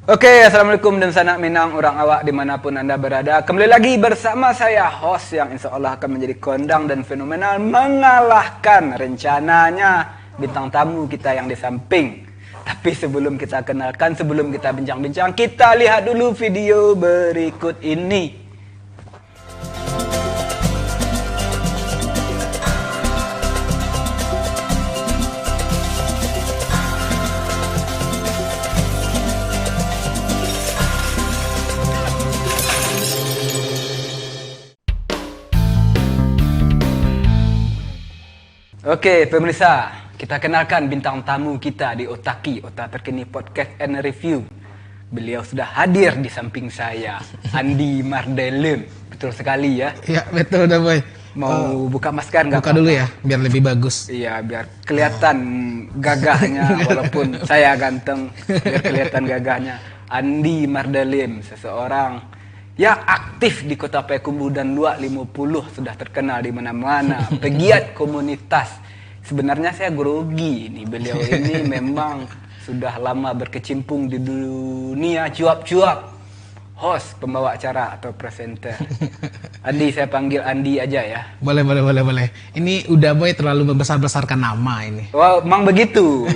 Oke, Assalamualaikum dan sanak minang orang awak dimanapun Anda berada. Kembali lagi bersama saya, host yang insya Allah akan menjadi kondang dan fenomenal mengalahkan rencananya bintang tamu kita yang di samping. Tapi sebelum kita kenalkan, sebelum kita bincang-bincang, kita lihat dulu video berikut ini. Oke, pemirsa, kita kenalkan bintang tamu kita di Otaki, Otak Terkini Podcast and Review. Beliau sudah hadir di samping saya, Andi Mardelem. Betul sekali ya? Ya, betul udah boy. Mau buka masker nggak? Buka dulu ya, biar lebih bagus. Iya, biar kelihatan gagahnya, walaupun saya ganteng, biar kelihatan gagahnya. Andi Mardelem, seseorang yang aktif di Kota Payakumbuh dan Luak 50, sudah terkenal di mana-mana, pegiat komunitas. Sebenarnya saya grogi ini, beliau ini memang sudah lama berkecimpung di dunia cuap-cuap. Host, pembawa acara atau presenter. Andi, saya panggil Andi aja ya. Boleh. Ini udah boy terlalu membesar-besarkan nama ini. Wah, emang begitu.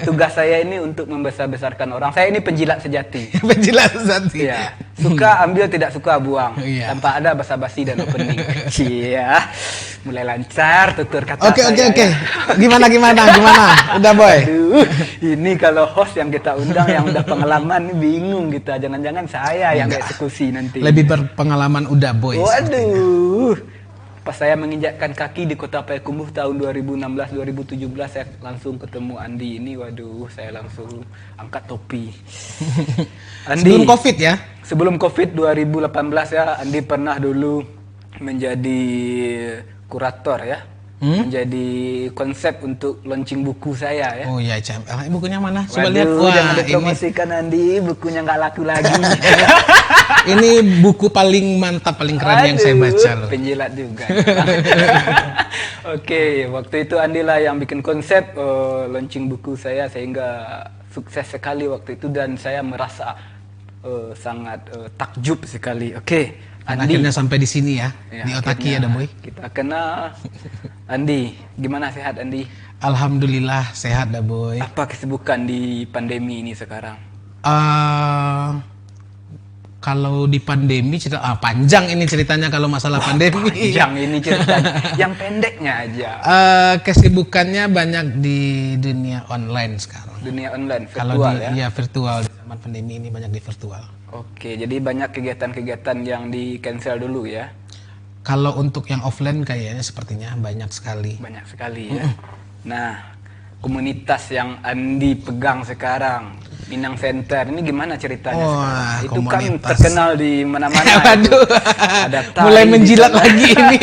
Tugas saya ini untuk membesar-besarkan orang. Saya ini penjilat sejati. Penjilat sejati. Iya. Suka ambil, tidak suka buang. Iya. Tanpa ada basa-basi dan opening. Iya. Mulai lancar tutur kata Oke. saya. Gimana? Udah boy. Aduh, ini kalau host yang kita undang yang udah pengalaman bingung kita. Jangan-jangan saya yang eksekusi nanti. Lebih berpengalaman udah boy. Waduh. Pas saya menginjakkan kaki di Kota Payakumbuh tahun 2016-2017, saya langsung ketemu Andi ini. Waduh, saya langsung angkat topi. Andi, Sebelum Covid ya? Sebelum Covid 2018 ya, Andi pernah dulu menjadi kurator ya. Menjadi konsep untuk launching buku saya ya. Oh iya, bukunya mana? Coba Waduh, lihat. Wah, jangan dipromosikan Andi, bukunya nggak laku lagi. Ini buku paling mantap, paling keren yang saya baca loh. Penjilat juga. Oke, waktu itu Andi lah yang bikin konsep launching buku saya, sehingga sukses sekali waktu itu dan saya merasa sangat takjub sekali. Oke, Andi. Akhirnya sampai di sini ya, di Otaki ada boy. Kita kenal. Andi, gimana sehat Andi? Alhamdulillah sehat dah boy. Apa kesibukan di pandemi ini sekarang? Kalau di pandemi panjang ini ceritanya kalau masalah pandemi. Panjang ini ceritanya. Yang pendeknya aja. Kesibukannya banyak di dunia online sekarang. Dunia online, Kalau virtual ya virtual. Di zaman pandemi ini banyak di virtual. Oke, jadi banyak kegiatan-kegiatan yang di cancel dulu ya? Kalau untuk yang offline kayaknya sepertinya banyak sekali. Banyak sekali ya. Nah, komunitas yang Andi pegang sekarang, Minang Center, ini gimana ceritanya sekarang? Itu kan terkenal di mana-mana. Waduh, mulai menjilat lagi ini.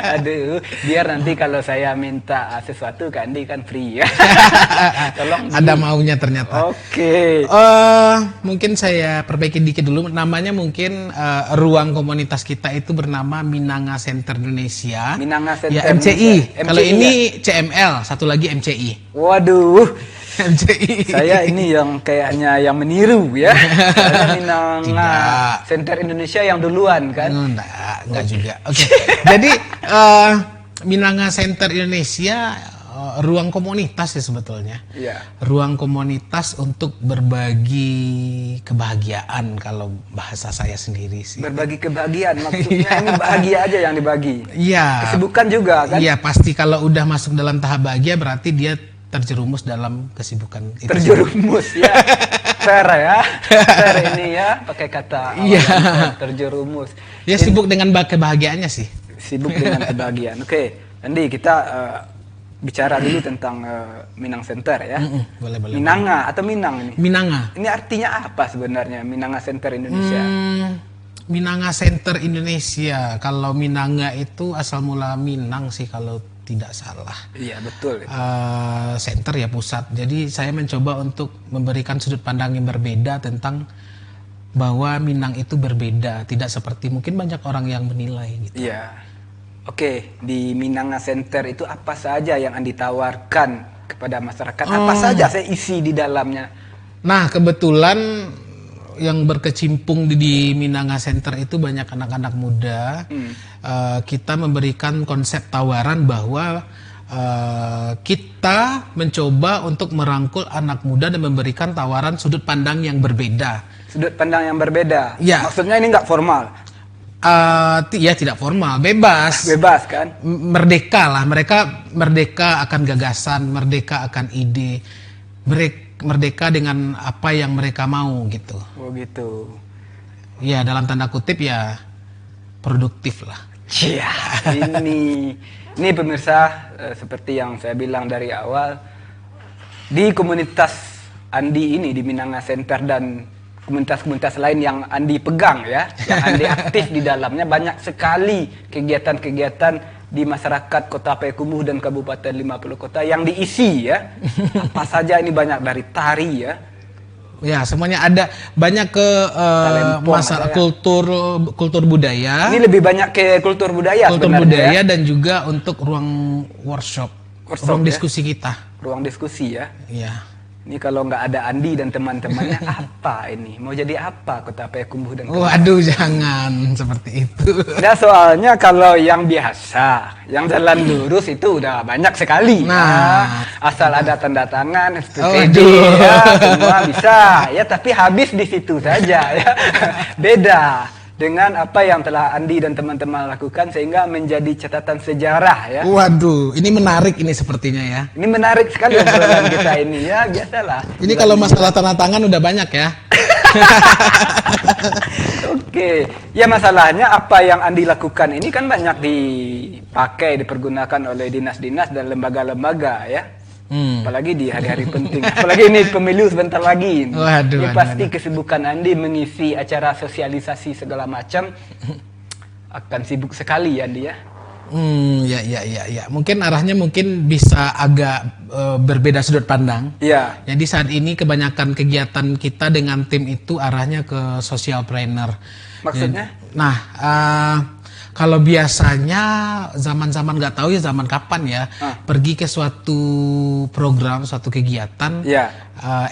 Aduh, biar nanti kalau saya minta sesuatu ke Andi kan free ya. Tolong. Ada maunya ternyata. Oke. Mungkin saya perbaiki dikit dulu. Namanya mungkin ruang komunitas kita itu bernama Minanga Center Indonesia. Minanga Center. Ya MCI. Kalau MCI ini CML, satu lagi MCI. Waduh. MCI. Saya ini yang kayaknya yang meniru ya. Saya Minanga Center Indonesia yang duluan kan? Enggak juga. Oke. Jadi Minanga Center Indonesia ruang komunitas ya sebetulnya. Iya. Ruang komunitas untuk berbagi kebahagiaan kalau bahasa saya sendiri sih. Berbagi kebahagiaan maksudnya ini bahagia aja yang dibagi. Iya. Kesibukan juga kan? Iya, pasti kalau udah masuk dalam tahap bahagia berarti dia terjerumus dalam kesibukan itu. Terjerumus ya. Fair ya. Fair ini ya pakai kata terjerumus. Ya sibuk dengan kebahagiaannya sih. Sibuk dengan kebahagiaan. Oke, Andi kita bicara dulu tentang Minang Center ya. Boleh. Minanga atau Minang ini? Minanga. Ini artinya apa sebenarnya Minanga Center Indonesia? Minanga Center Indonesia. Kalau Minanga itu asal mula Minang sih kalau tidak salah. Iya betul. Center ya pusat. Jadi saya mencoba untuk memberikan sudut pandang yang berbeda tentang bahwa Minang itu berbeda, tidak seperti mungkin banyak orang yang menilai gitu. Iya. Oke, di Minanga Center itu apa saja yang Andi tawarkan kepada masyarakat? Apa saja saya isi di dalamnya? Nah, kebetulan yang berkecimpung di Minanga Center itu banyak anak-anak muda. Kita memberikan konsep tawaran bahwa kita mencoba untuk merangkul anak muda dan memberikan tawaran sudut pandang yang berbeda. Sudut pandang yang berbeda. Ya. Maksudnya ini nggak formal. Ya tidak formal, bebas. Bebas kan? Merdeka lah, mereka merdeka akan gagasan, merdeka akan ide, merdeka dengan apa yang mereka mau gitu. Oh gitu. Ya dalam tanda kutip ya produktif lah. Iya, ini pemirsa, seperti yang saya bilang dari awal, di komunitas Andi ini di Minanga Center dan komunitas-komunitas lain yang Andi pegang ya, yang Andi aktif di dalamnya, banyak sekali kegiatan-kegiatan di masyarakat Kota Payakumbuh dan Kabupaten 50 Kota yang diisi ya. Apa saja ini, banyak dari tari ya. Ya semuanya ada, banyak ke masalah ya. kultur budaya. Ini lebih banyak ke kultur budaya budaya dan juga untuk ruang workshop ruang ya? diskusi kita. Ruang diskusi ya. Iya. Ini kalau nggak ada Andi dan teman-temannya apa ini? Mau jadi apa Kota Payakumbuh dan Waduh, jangan seperti itu. Ya soalnya kalau yang biasa, yang jalan lurus itu udah banyak sekali. Nah, asal ada tanda tangan, SPPD, ya, semua bisa. Ya tapi habis di situ saja ya. Beda dengan apa yang telah Andi dan teman-teman lakukan sehingga menjadi catatan sejarah ya. Waduh, ini menarik ini sepertinya ya. Ini menarik sekali obrolan kita ini ya, biasalah. Ini kalau masalah tanda tangan udah banyak ya. Oke, ya masalahnya apa yang Andi lakukan ini kan banyak dipakai, dipergunakan oleh dinas-dinas dan lembaga-lembaga ya. Apalagi di hari-hari penting. Apalagi ini pemilu sebentar lagi. Waduh, ini pasti kesibukan Andi mengisi acara sosialisasi segala macam. Akan sibuk sekali ya Andi ya. Ya. Mungkin arahnya bisa agak berbeda sudut pandang. Iya. Jadi saat ini kebanyakan kegiatan kita dengan tim itu arahnya ke social planner. Maksudnya? Kalau biasanya zaman-zaman nggak tahu ya zaman kapan ya, pergi ke suatu program, suatu kegiatan,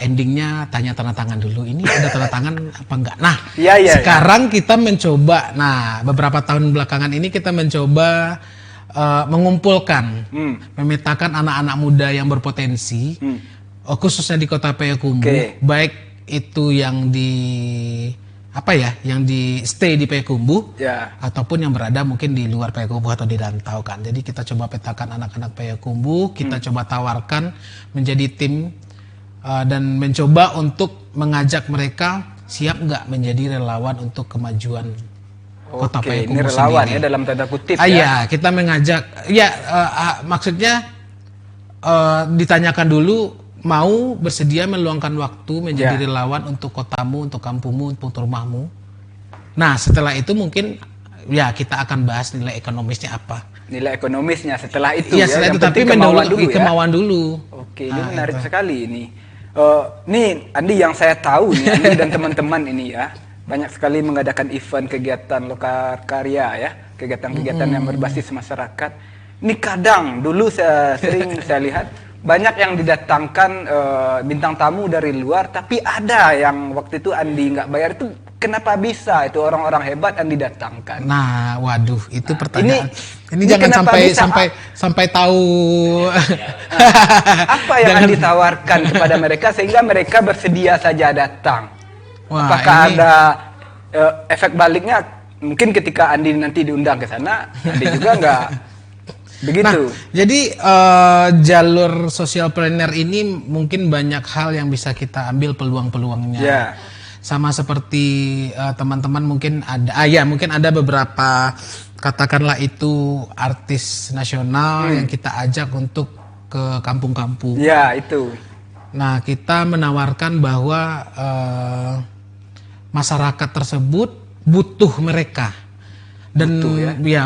endingnya tanya tanda tangan dulu. Ini ada tanda tangan apa enggak? Nah, sekarang kita mencoba. Nah, beberapa tahun belakangan ini kita mencoba mengumpulkan, memetakan anak-anak muda yang berpotensi, khususnya di Kota Payakumbuh, baik itu yang yang di stay di Payakumbuh, ataupun yang berada mungkin di luar Payakumbuh atau di rantau kan. Jadi kita coba petakan anak-anak Payakumbuh, kita coba tawarkan menjadi tim dan mencoba untuk mengajak mereka siap nggak menjadi relawan untuk kemajuan Kota Payakumbuh ini relawan sendiri. Ya dalam tanda kutip ya. Kita mengajak maksudnya ditanyakan dulu mau bersedia meluangkan waktu menjadi relawan untuk kotamu, untuk kampungmu, untuk rumahmu. Nah, setelah itu mungkin kita akan bahas nilai ekonomisnya apa. Nilai ekonomisnya setelah itu setelah itu, tapi kemauan dulu. Oke, ini menarik sekali ini. Nih Andi, yang saya tahu nih Andi dan teman-teman ini ya, banyak sekali mengadakan event kegiatan lokal karya ya, kegiatan-kegiatan yang berbasis masyarakat. Ini kadang dulu sering saya lihat banyak yang didatangkan bintang tamu dari luar, tapi ada yang waktu itu Andi nggak bayar itu. Kenapa bisa itu orang-orang hebat Andi datangkan? Nah, waduh, itu pertanyaan. Ini jangan sampai tahu. Apa yang Andi tawarkan kepada mereka sehingga mereka bersedia saja datang? Apakah ada efek baliknya? Mungkin ketika Andi nanti diundang ke sana, Andi juga nggak begitu. Nah, jadi jalur social planner ini mungkin banyak hal yang bisa kita ambil peluang-peluangnya. Sama seperti teman-teman mungkin ada beberapa, katakanlah itu artis nasional yang kita ajak untuk ke kampung-kampung. Ya, itu. Nah, kita menawarkan bahwa masyarakat tersebut butuh mereka. Dan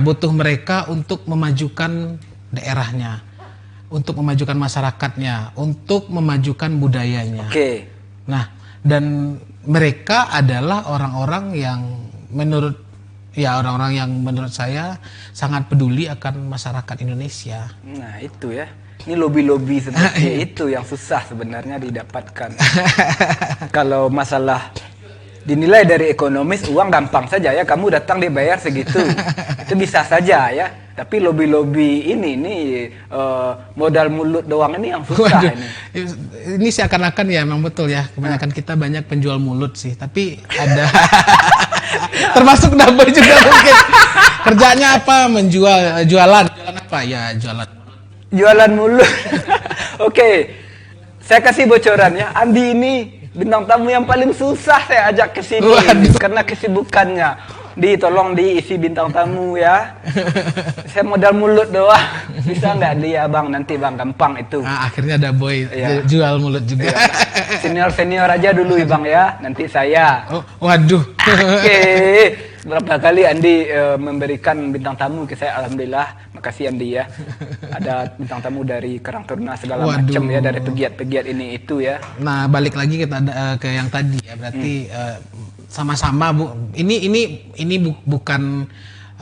butuh mereka untuk memajukan daerahnya, untuk memajukan masyarakatnya, untuk memajukan budayanya. Nah, dan mereka adalah orang-orang yang menurut saya sangat peduli akan masyarakat Indonesia. Nah, itu ya. Ini lobby-lobby seperti itu yang susah sebenarnya didapatkan. Kalau masalah dinilai dari ekonomis, uang gampang saja ya, kamu datang dibayar segitu, itu bisa saja ya. Tapi lobby-lobby ini modal mulut doang ini yang susah. Waduh, ini seakan-akan ya memang betul ya, kebanyakan kita banyak penjual mulut sih, tapi ada termasuk Daboy juga mungkin kerjanya apa, jualan apa ya, jualan mulut. Oke, saya kasih bocoran ya, Andi ini bintang tamu yang paling susah saya ajak ke sini karena kesibukannya. Tolong diisi bintang tamu ya. Saya modal mulut doang. Bisa nggak dia bang? Nanti bang gampang itu. Akhirnya Daboy jual mulut juga. Senior aja dulu bang ya. Nanti saya. Oh, waduh. Oke. Berapa kali Andi memberikan bintang tamu ke saya, alhamdulillah. Makasih Andi ya. Ada bintang tamu dari Karang Taruna segala macam ya, dari pegiat-pegiat ini itu ya. Nah balik lagi ke yang tadi ya, berarti sama-sama Bu. Ini bukan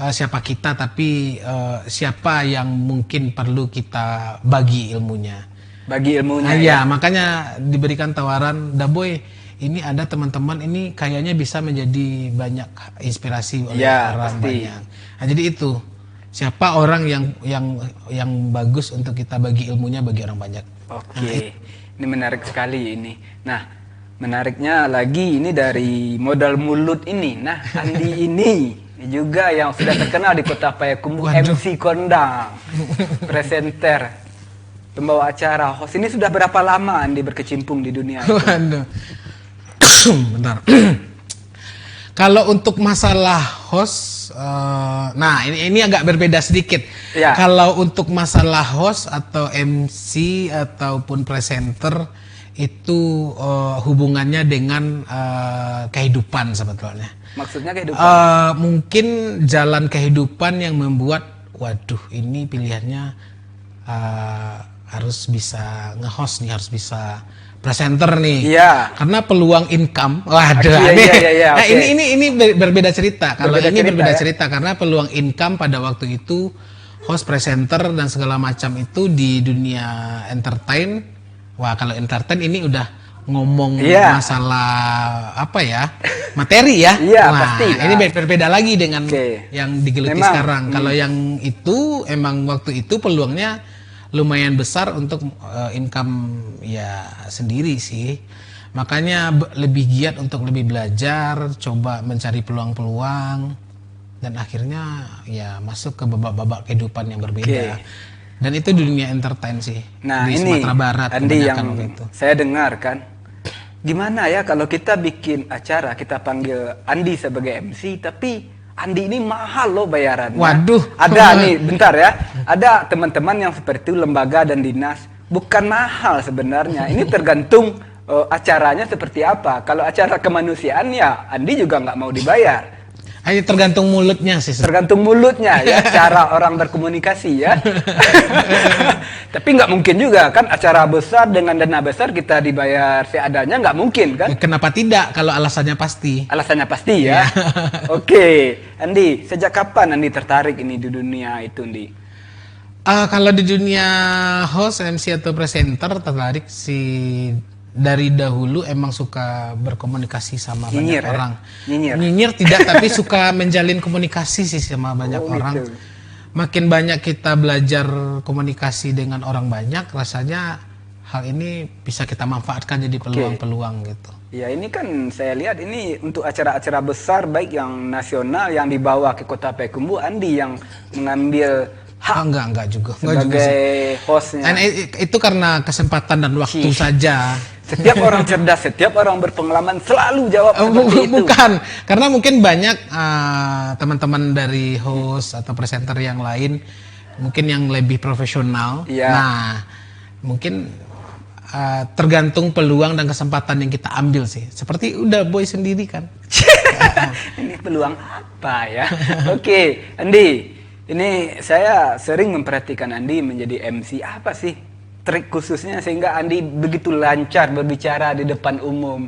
siapa kita, tapi siapa yang mungkin perlu kita bagi ilmunya. Bagi ilmunya. Ya, makanya diberikan tawaran, Daboy, ini ada teman-teman ini kayaknya bisa menjadi banyak inspirasi oleh orang banyak. Nah, jadi itu siapa orang yang bagus untuk kita bagi ilmunya bagi orang banyak. Oke. Ini menarik sekali ini. Nah, menariknya lagi ini dari modal mulut ini. Nah, Andi ini juga yang sudah terkenal di Kota Payakumbuh, MC kondang, presenter, pembawa acara, host. Ini sudah berapa lama Andi berkecimpung di dunia itu? Waduh. Bentar. Kalau untuk masalah host, nah ini agak berbeda sedikit. Ya. Kalau untuk masalah host atau MC ataupun presenter itu hubungannya dengan kehidupan sebetulnya. Maksudnya kehidupan? Mungkin jalan kehidupan yang membuat, waduh ini pilihannya harus bisa nge-host nih, harus bisa presenter nih. Iya. Karena peluang income, waduh. Iya, nah, ini berbeda cerita. Kalau ini berbeda cerita karena peluang income pada waktu itu host, presenter dan segala macam itu di dunia entertain. Wah, kalau entertain ini udah ngomong masalah apa ya? Materi ya. Iya, pasti. Ini berbeda lagi dengan yang digeluti sekarang. Kalau yang itu emang waktu itu peluangnya lumayan besar untuk income ya sendiri sih. Makanya lebih giat untuk lebih belajar, coba mencari peluang-peluang, dan akhirnya ya masuk ke babak-babak kehidupan yang berbeda. Dan itu di dunia entertain sih. Nah, di ini Sumatera Barat Andi yang itu. Saya dengar kan, gimana ya kalau kita bikin acara, kita panggil Andi sebagai MC, tapi Andi ini mahal loh bayarannya. Waduh. Ada nih, bentar ya. Ada teman-teman yang seperti itu, lembaga dan dinas. Bukan mahal sebenarnya. Ini tergantung acaranya seperti apa. Kalau acara kemanusiaan ya Andi juga nggak mau dibayar. Tergantung mulutnya sih. Tergantung mulutnya ya, cara orang berkomunikasi ya. Tapi nggak mungkin juga kan acara besar dengan dana besar kita dibayar seadanya, nggak mungkin kan? Kenapa tidak kalau alasannya pasti? Alasannya pasti ya. Oke, Andi, sejak kapan Andi tertarik ini di dunia itu, Andi? Kalau di dunia host, MC atau presenter tertarik sih. Dari dahulu emang suka berkomunikasi sama banyak orang. Nyinyir tidak, tapi suka menjalin komunikasi sih sama banyak orang. Gitu. Makin banyak kita belajar komunikasi dengan orang banyak, rasanya hal ini bisa kita manfaatkan jadi peluang-peluang gitu. Ya ini kan saya lihat ini untuk acara-acara besar baik yang nasional yang dibawa ke Kota Payakumbuh, Andi yang mengambil enggak juga sebagai hostnya. Itu karena kesempatan dan waktu saja. Setiap orang cerdas, setiap orang berpengalaman selalu jawab seperti itu. Bukan, karena mungkin banyak teman-teman dari host atau presenter yang lain mungkin yang lebih profesional. Nah, mungkin tergantung peluang dan kesempatan yang kita ambil sih. Seperti udah Boy sendiri kan. Ini peluang apa ya? Oke, Andi. Ini saya sering memperhatikan Andi menjadi MC. Apa sih trik khususnya sehingga Andi begitu lancar berbicara di depan umum?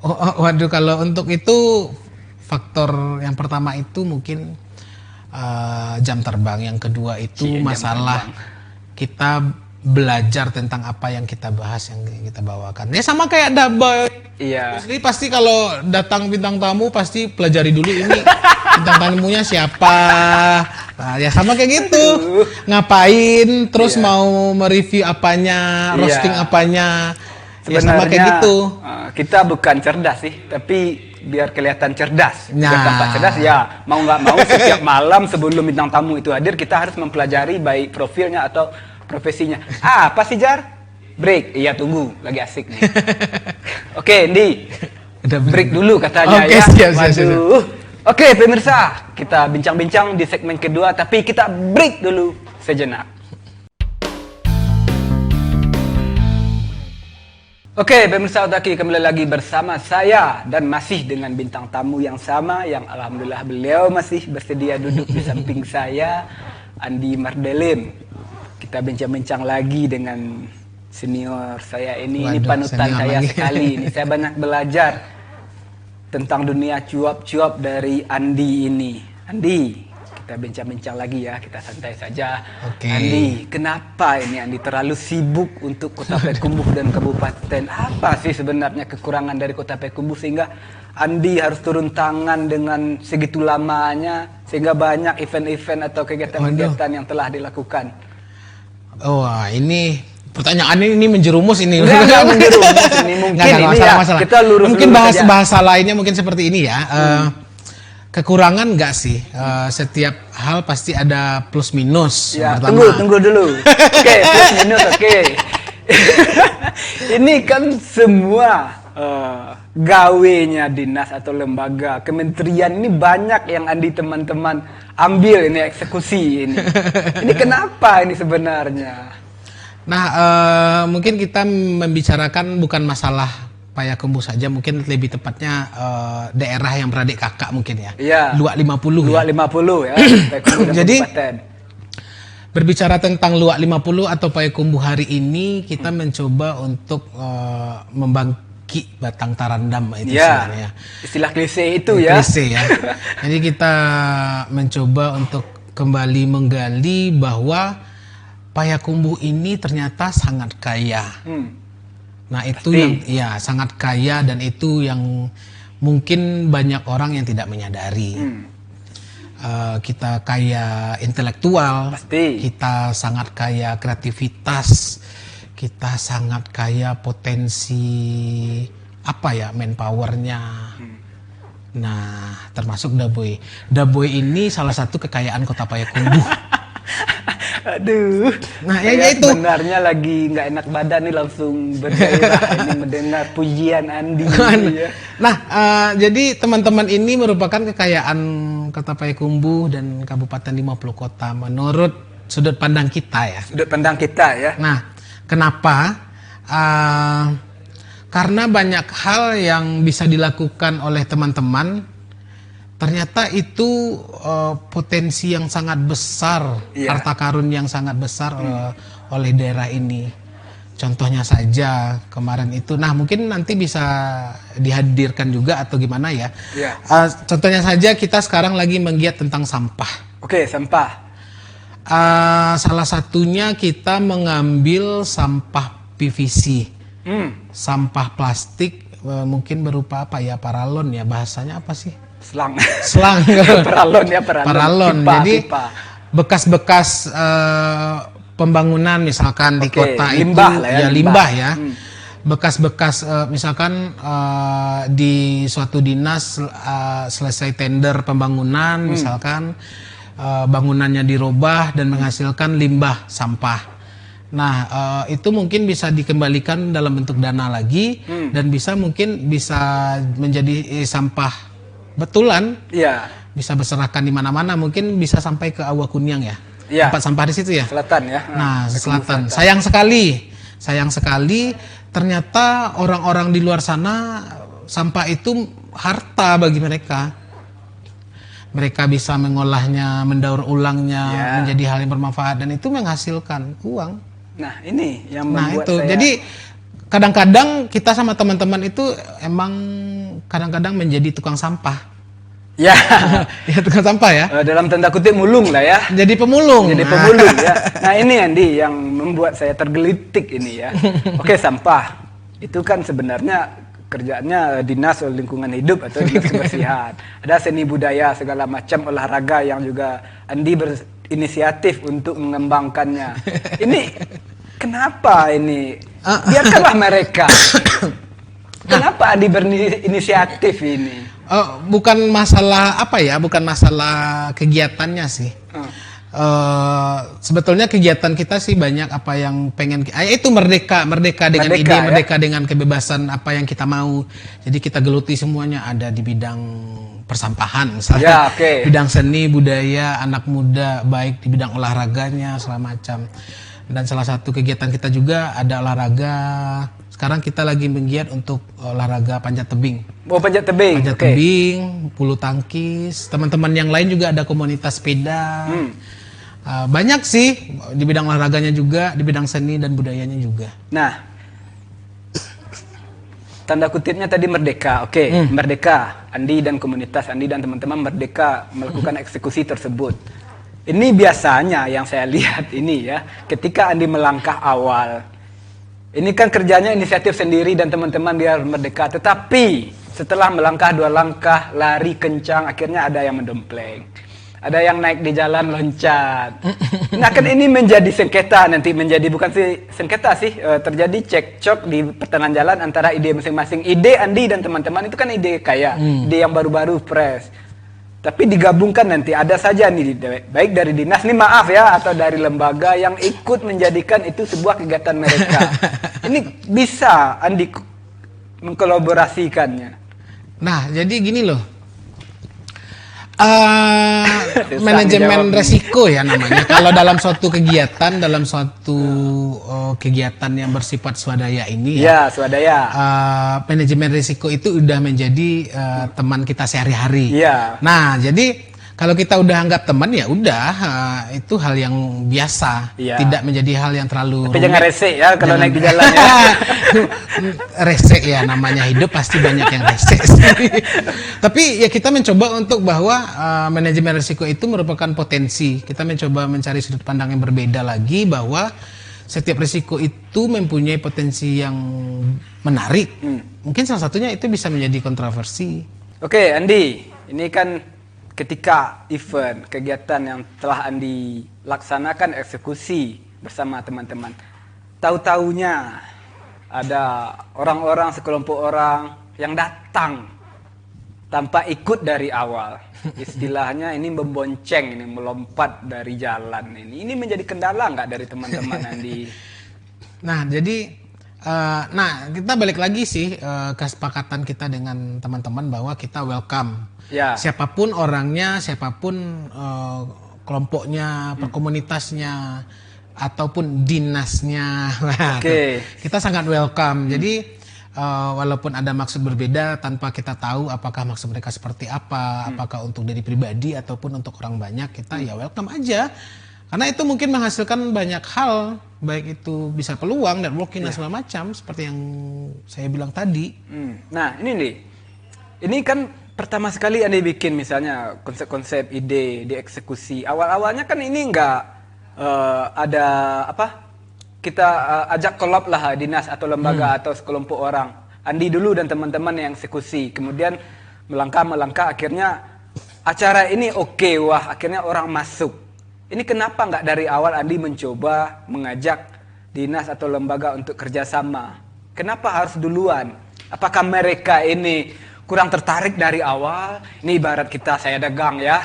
Waduh, kalau untuk itu faktor yang pertama itu mungkin jam terbang. Yang kedua itu masalah kita belajar tentang apa yang kita bahas, yang kita bawakan. Ya sama kayak Daboy. Iya. Jadi pasti kalau datang bintang tamu pasti pelajari dulu ini bintang tamunya siapa. Nah, ya sama kayak gitu. Ngapain, terus mau mereview apanya, roasting apanya. Ya sama kayak gitu. Kita bukan cerdas sih, tapi biar kelihatan cerdas. Nah. Biar tampak cerdas ya, mau nggak mau setiap malam sebelum bintang tamu itu hadir, kita harus mempelajari baik profilnya atau profesinya. Apa sih Jar? Break. Iya tunggu, lagi asik nih. Oke, Ndi. Break dulu katanya ya. Siap. Oke, pemirsa, kita bincang-bincang di segmen kedua, tapi kita break dulu sejenak. Oke, pemirsa Otaki, kembali lagi bersama saya dan masih dengan bintang tamu yang sama, yang alhamdulillah beliau masih bersedia duduk di samping saya, Andi Mardelim. Kita bincang-bincang lagi dengan senior saya ini. Waduh, ini panutan saya lagi. Sekali. Ini saya banyak belajar tentang dunia cuap-cuap dari Andi ini. Andi, kita bincang-bincang lagi ya, kita santai saja. Andi, kenapa ini Andi terlalu sibuk untuk Kota Payakumbuh dan kabupaten? Apa sih sebenarnya kekurangan dari Kota Payakumbuh sehingga Andi harus turun tangan dengan segitu lamanya, sehingga banyak event-event atau kegiatan-kegiatan yang telah dilakukan? Oh, ini pertanyaan ini menjerumus ini. Enggak menjerumus ini, mungkin ini masalah. Kita lurus mungkin bahasa lainnya mungkin seperti ini ya. Kekurangan enggak sih? Setiap hal pasti ada plus minus. Ya, tunggu dulu. Oke, plus minus oke. Ini kan semua gawenya dinas atau lembaga, kementerian ini banyak yang Andi teman-teman ambil ini eksekusi ini. Ini kenapa ini sebenarnya? Nah, mungkin kita membicarakan bukan masalah Payakumbuh saja, mungkin lebih tepatnya daerah yang beradik kakak mungkin ya. Iya. Luak 50 Luak 50 ya. Jadi berbicara tentang Luak 50 atau Payakumbuh hari ini, kita mencoba untuk membangkit batang tarandam itu sebenarnya. Istilah klise itu ya. Klise ya. Jadi kita mencoba untuk kembali menggali bahwa Payakumbuh ini ternyata sangat kaya. Nah, itu yang sangat kaya, dan itu yang mungkin banyak orang yang tidak menyadari. Kita kaya intelektual, kita sangat kaya kreativitas, kita sangat kaya potensi manpowernya. Nah, termasuk Daboy. Daboy ini salah satu kekayaan Kota Payakumbuh. Aduh, nah ya itu sebenarnya lagi nggak enak badan nih, langsung bergairah ini mendengar pujian Andi. Ya. Nah, jadi teman-teman ini merupakan kekayaan Kota Payakumbuh dan Kabupaten 50 Kota menurut sudut pandang kita ya. Sudut pandang kita ya. Nah, kenapa? Karena banyak hal yang bisa dilakukan oleh teman-teman. Ternyata itu potensi yang sangat besar, harta karun yang sangat besar oleh daerah ini. Contohnya saja kemarin itu, nah mungkin nanti bisa dihadirkan juga atau gimana ya. Contohnya saja kita sekarang lagi menggiat tentang sampah. Oke, sampah. Salah satunya kita mengambil sampah PVC, sampah plastik, mungkin berupa apa ya, paralon ya, bahasanya apa sih? Selang. Paralon. Jadi bekas-bekas pembangunan misalkan di kota limbah itu lah ya, limbah ya. Bekas-bekas misalkan di suatu dinas selesai tender pembangunan, misalkan bangunannya dirubah dan menghasilkan limbah sampah. Nah, itu mungkin bisa dikembalikan dalam bentuk dana lagi, dan mungkin bisa menjadi sampah betulan, bisa berserakan di mana-mana, mungkin bisa sampai ke Awakuniang ya, tempat sampah di situ ya. Selatan ya. Nah, selatan. Sayang sekali, ternyata orang-orang di luar sana sampah itu harta bagi mereka. Mereka bisa mengolahnya, mendaur ulangnya menjadi hal yang bermanfaat, dan itu menghasilkan uang. Nah, ini yang membuat Jadi kadang-kadang kita sama teman-teman itu emang kadang-kadang menjadi tukang sampah. Ya, ya tukang sampah ya. Dalam tanda kutip mulung lah ya. Jadi pemulung. Jadi pemulung ya. Nah ini Andi yang membuat saya tergelitik ini ya. Oke, sampah itu kan sebenarnya kerjaannya dinas lingkungan hidup atau dinas kebersihan. Ada seni budaya segala macam olahraga yang juga Andi berinisiatif untuk mengembangkannya. Ini kenapa ini? Biarkanlah mereka. Kenapa Andi berinisiatif ini? Bukan masalah apa ya, bukan masalah kegiatannya sih. Sebetulnya kegiatan kita sih banyak apa yang pengen itu merdeka dengan ide, ya? merdeka dengan kebebasan apa yang kita mau. Jadi kita geluti semuanya, ada di bidang persampahan misalnya, bidang seni budaya, anak muda, baik di bidang olahraganya segala macam. Dan salah satu kegiatan kita juga ada olahraga. Sekarang kita lagi menggiat untuk olahraga panjat tebing. Oh, panjat tebing. Panjat tebing, bulu tangkis. Teman-teman yang lain juga ada komunitas sepeda. Banyak sih di bidang olahraganya juga, di bidang seni dan budayanya juga. Nah, tanda kutipnya tadi merdeka. Merdeka. Andi dan komunitas Andi dan teman-teman merdeka melakukan eksekusi tersebut. Ini biasanya yang saya lihat ini ya, ketika Andi melangkah awal. Ini kan kerjanya inisiatif sendiri dan teman-teman biar merdeka. Tetapi setelah melangkah 2 langkah, lari kencang, akhirnya ada yang mendompleng. Ada yang naik di jalan loncat. Nah kan ini menjadi sengketa nanti, menjadi bukan sih sengketa sih, terjadi cekcok di pertengahan jalan antara ide masing-masing. Ide Andi dan teman-teman itu kan ide kaya, ide yang baru-baru fresh. Tapi digabungkan nanti ada saja nih, baik dari dinas nih maaf ya, atau dari lembaga yang ikut menjadikan itu sebuah kegiatan mereka. Ini bisa Andi mengkolaborasikannya. Nah, jadi gini loh. Manajemen resiko ya namanya. Kalau dalam suatu kegiatan, dalam suatu kegiatan yang bersifat swadaya ini ya swadaya. Manajemen resiko itu udah menjadi teman kita sehari-hari. Ya. Nah, jadi kalau kita udah anggap teman ya udah itu hal yang biasa, tidak menjadi hal yang terlalu. Tapi jangan resek ya kalau naik di jalan ya. Resek ya, namanya hidup pasti banyak yang resek. Tapi ya kita mencoba untuk bahwa manajemen risiko itu merupakan potensi. Kita mencoba mencari sudut pandang yang berbeda lagi, bahwa setiap risiko itu mempunyai potensi yang menarik. Mungkin salah satunya itu bisa menjadi kontroversi. Oke, Andi, ini kan ketika event, kegiatan yang telah Andi laksanakan eksekusi bersama teman-teman, tahu-taunya ada orang-orang, sekelompok orang yang datang tanpa ikut dari awal. Istilahnya ini membonceng, ini melompat dari jalan. Ini menjadi kendala nggak dari teman-teman Andi? Nah, jadi kita balik lagi sih kesepakatan kita dengan teman-teman bahwa kita welcome. Ya. Siapapun orangnya, siapapun kelompoknya, perkomunitasnya, ataupun dinasnya. Kita sangat welcome. Jadi walaupun ada maksud berbeda, tanpa kita tahu apakah maksud mereka seperti apa, apakah untuk diri pribadi ataupun untuk orang banyak, kita ya welcome aja. Karena itu mungkin menghasilkan banyak hal, baik itu bisa peluang, networking dan segala macam, seperti yang saya bilang tadi. Nah ini nih, ini kan pertama sekali Anda bikin misalnya konsep-konsep ide dieksekusi. Awal-awalnya kan ini nggak ada apa? Kita ajak kolab lah dinas atau lembaga atau sekelompok orang. Andi dulu dan teman-teman yang eksekusi. Kemudian melangkah akhirnya acara ini oke, wah akhirnya orang masuk. Ini kenapa nggak dari awal Andi mencoba mengajak dinas atau lembaga untuk kerjasama? Kenapa harus duluan? Apakah mereka ini kurang tertarik dari awal? Ini ibarat kita, saya dagang ya.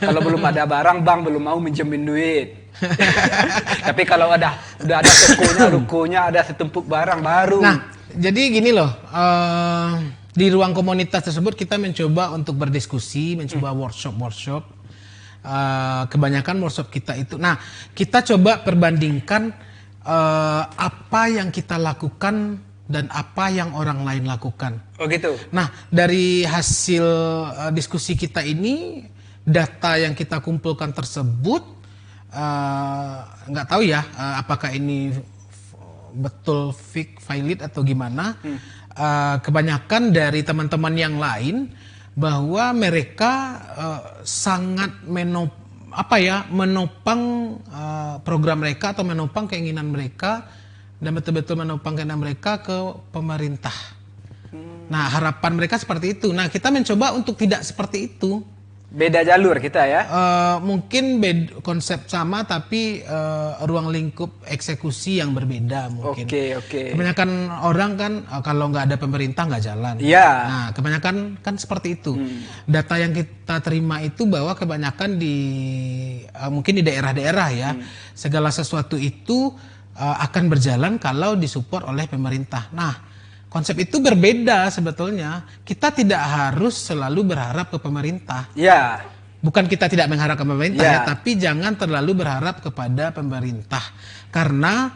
Kalau belum ada barang, bank belum mau minjemin duit. Tapi kalau udah ada tokonya, rukonya, ada setumpuk barang baru. Nah, jadi gini loh, di ruang komunitas tersebut kita mencoba untuk berdiskusi, mencoba workshop. Kebanyakan workshop kita itu, nah kita coba perbandingkan apa yang kita lakukan dan apa yang orang lain lakukan. Oh gitu. Nah, dari hasil diskusi kita ini, data yang kita kumpulkan tersebut, nggak tahu ya apakah ini betul valid atau gimana. Kebanyakan dari teman-teman yang lain bahwa mereka sangat menopang program mereka atau menopang keinginan mereka dan betul-betul menopang keinginan mereka ke pemerintah. Nah, harapan mereka seperti itu. Nah, kita mencoba untuk tidak seperti itu. Beda jalur kita ya? Mungkin konsep sama tapi ruang lingkup eksekusi yang berbeda mungkin. Oke. Kebanyakan orang kan kalau nggak ada pemerintah nggak jalan. Iya. Nah, kebanyakan kan seperti itu. Data yang kita terima itu bahwa kebanyakan mungkin di daerah-daerah ya, segala sesuatu itu akan berjalan kalau disupport oleh pemerintah. Nah, konsep itu berbeda sebetulnya. Kita tidak harus selalu berharap ke pemerintah. Ya. Bukan kita tidak mengharap ke pemerintah ya, tapi jangan terlalu berharap kepada pemerintah. Karena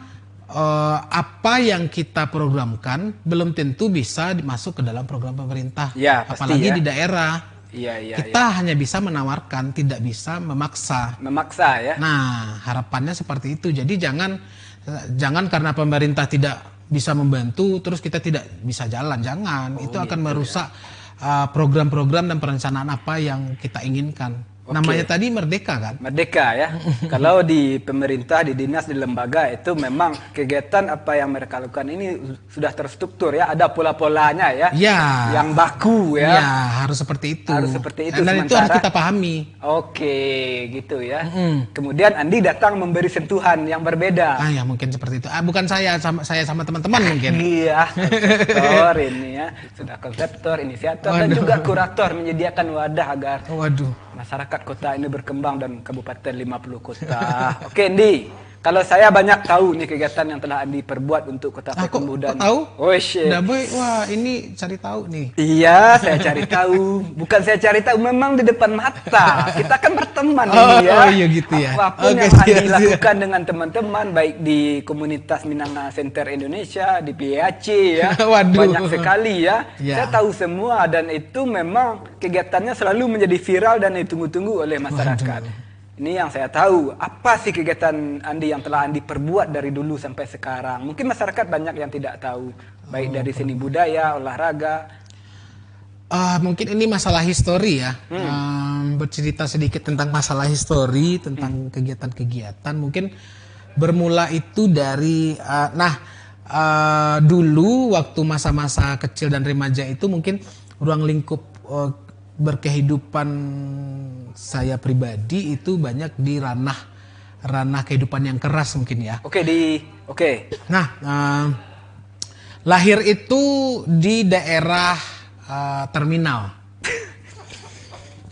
apa yang kita programkan belum tentu bisa masuk ke dalam program pemerintah. Ya, pasti apalagi ya. di daerah. Iya. Kita hanya bisa menawarkan, tidak bisa memaksa. Memaksa ya. Nah, harapannya seperti itu. Jadi jangan karena pemerintah tidak bisa membantu terus kita tidak bisa jalan, jangan. Itu akan merusak program-program dan perencanaan apa yang kita inginkan. Namanya tadi merdeka kan? Merdeka ya. Kalau di pemerintah, di dinas, di lembaga itu memang kegiatan apa yang mereka lakukan ini sudah terstruktur ya, ada pola-polanya ya. Ya. Yang baku ya. Ya, harus seperti itu. Harus seperti itu. Dan itu harus kita pahami. Oke, gitu ya. Kemudian Andi datang memberi sentuhan yang berbeda. Ya mungkin seperti itu. Bukan saya sama teman-teman mungkin. Iya, konseptor ini ya. Sudah konseptor, inisiator dan juga kurator menyediakan wadah agar masyarakat kota ini berkembang dan kabupaten 50 kota. Oke, Andi. Kalau saya banyak tahu nih kegiatan yang telah Andi perbuat untuk Kota Pekumbudan. Kok tahu? Oh, shit. Wah, ini cari tahu nih. Iya, saya cari tahu. Bukan saya cari tahu, memang di depan mata. Kita kan berteman ini ya. Oh, iya gitu ya. Apapun yang Andi lakukan dengan teman-teman, baik di komunitas Minanga Center Indonesia, di PAC ya. Waduh. Banyak sekali ya. Saya tahu semua dan itu memang kegiatannya selalu menjadi viral dan ditunggu-tunggu oleh masyarakat. Ini yang saya tahu. Apa sih kegiatan Andi yang telah Andi perbuat dari dulu sampai sekarang? Mungkin masyarakat banyak yang tidak tahu. Baik dari seni budaya, olahraga. Mungkin ini masalah histori ya. Bercerita sedikit tentang masalah histori, tentang kegiatan-kegiatan. Mungkin bermula itu dari... dulu waktu masa-masa kecil dan remaja itu mungkin ruang lingkup berkehidupan saya pribadi itu banyak di ranah kehidupan yang keras mungkin ya. Oke. Nah, lahir itu di daerah terminal.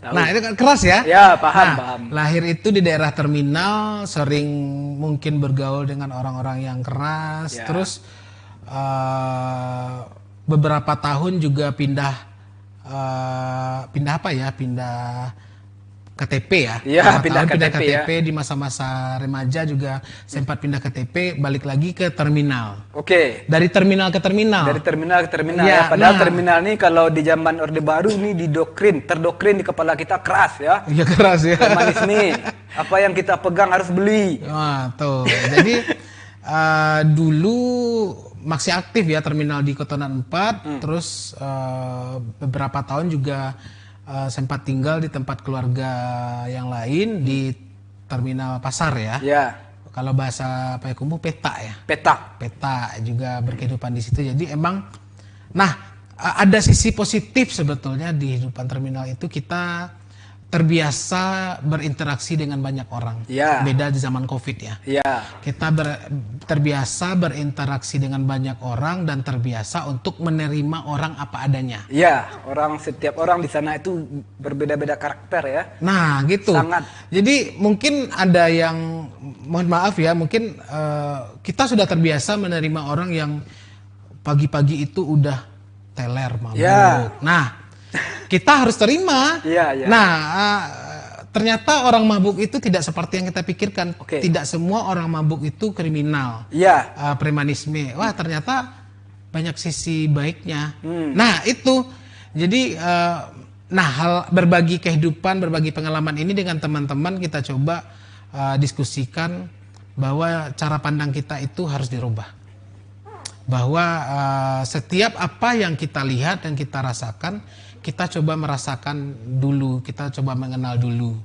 Nah, itu kan keras ya? Ya, paham. Lahir itu di daerah terminal, sering mungkin bergaul dengan orang-orang yang keras. Ya. Terus beberapa tahun juga pindah KTP ya. Iya, pindah KTP ya. Di masa-masa remaja juga sempat pindah KTP, balik lagi ke terminal. Oke. Dari terminal ke terminal. Ya. Padahal terminal ini kalau di zaman Orde Baru ini terdokrin di kepala kita keras ya. Iya, keras ya. Humanisme. Apa yang kita pegang harus beli. Wah, tuh. Jadi dulu masih aktif ya terminal di Kotonan 4, terus beberapa tahun juga sempat tinggal di tempat keluarga yang lain di terminal pasar ya. Ya. Kalau bahasa Payakumbuh peta ya. Peta juga berkehidupan di situ. Jadi emang, ada sisi positif sebetulnya di kehidupan terminal itu, kita terbiasa berinteraksi dengan banyak orang. Ya. Beda di zaman COVID ya. Ya. Kita terbiasa berinteraksi dengan banyak orang dan terbiasa untuk menerima orang apa adanya. Ya, setiap orang di sana itu berbeda-beda karakter ya. Nah, gitu. Sangat. Jadi mungkin ada yang, mohon maaf ya, mungkin kita sudah terbiasa menerima orang yang pagi-pagi itu udah teler, mabuk. Ya. Nah, kita harus terima. Iya. Nah, ternyata orang mabuk itu tidak seperti yang kita pikirkan. Tidak semua orang mabuk itu kriminal. Iya. Premanisme. Wah, ternyata banyak sisi baiknya. Nah, itu. Jadi, berbagi kehidupan, berbagi pengalaman ini dengan teman-teman kita coba diskusikan bahwa cara pandang kita itu harus dirubah. Bahwa setiap apa yang kita lihat dan kita rasakan, kita coba merasakan dulu, kita coba mengenal dulu.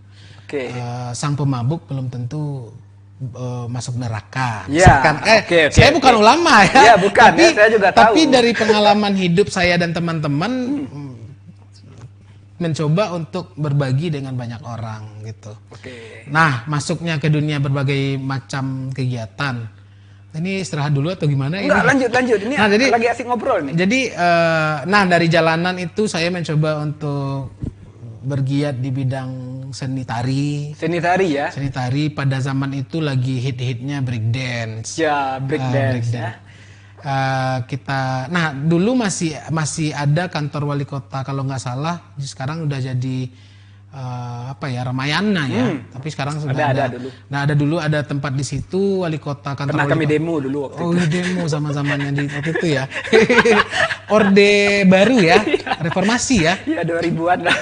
Oke. Sang pemabuk belum tentu masuk neraka. Ya, Saya bukan ulama ya. Ya, bukan. Tapi, saya juga tahu. Tapi dari pengalaman hidup saya dan teman-teman mencoba untuk berbagi dengan banyak orang gitu. Oke. Nah, masuknya ke dunia berbagai macam kegiatan. Ini istirahat dulu atau gimana? Enggak, lanjut. Ini nah, jadi, lagi asik ngobrol nih. Jadi, dari jalanan itu saya mencoba untuk bergiat di bidang seni tari. Seni tari ya? Seni tari pada zaman itu lagi hit-hitnya breakdance. Ya, breakdance ya. Dulu masih ada kantor wali kota kalau nggak salah. Sekarang udah jadi Ramayana ya. Tapi sekarang sudah ada dulu. Nah, ada tempat di situ wali kota, kantor. Pernah wali kami kota. demo dulu waktu itu. Oh, demo sama-samanya di waktu itu ya. Orde baru ya, reformasi ya. Iya, 2000-an lah.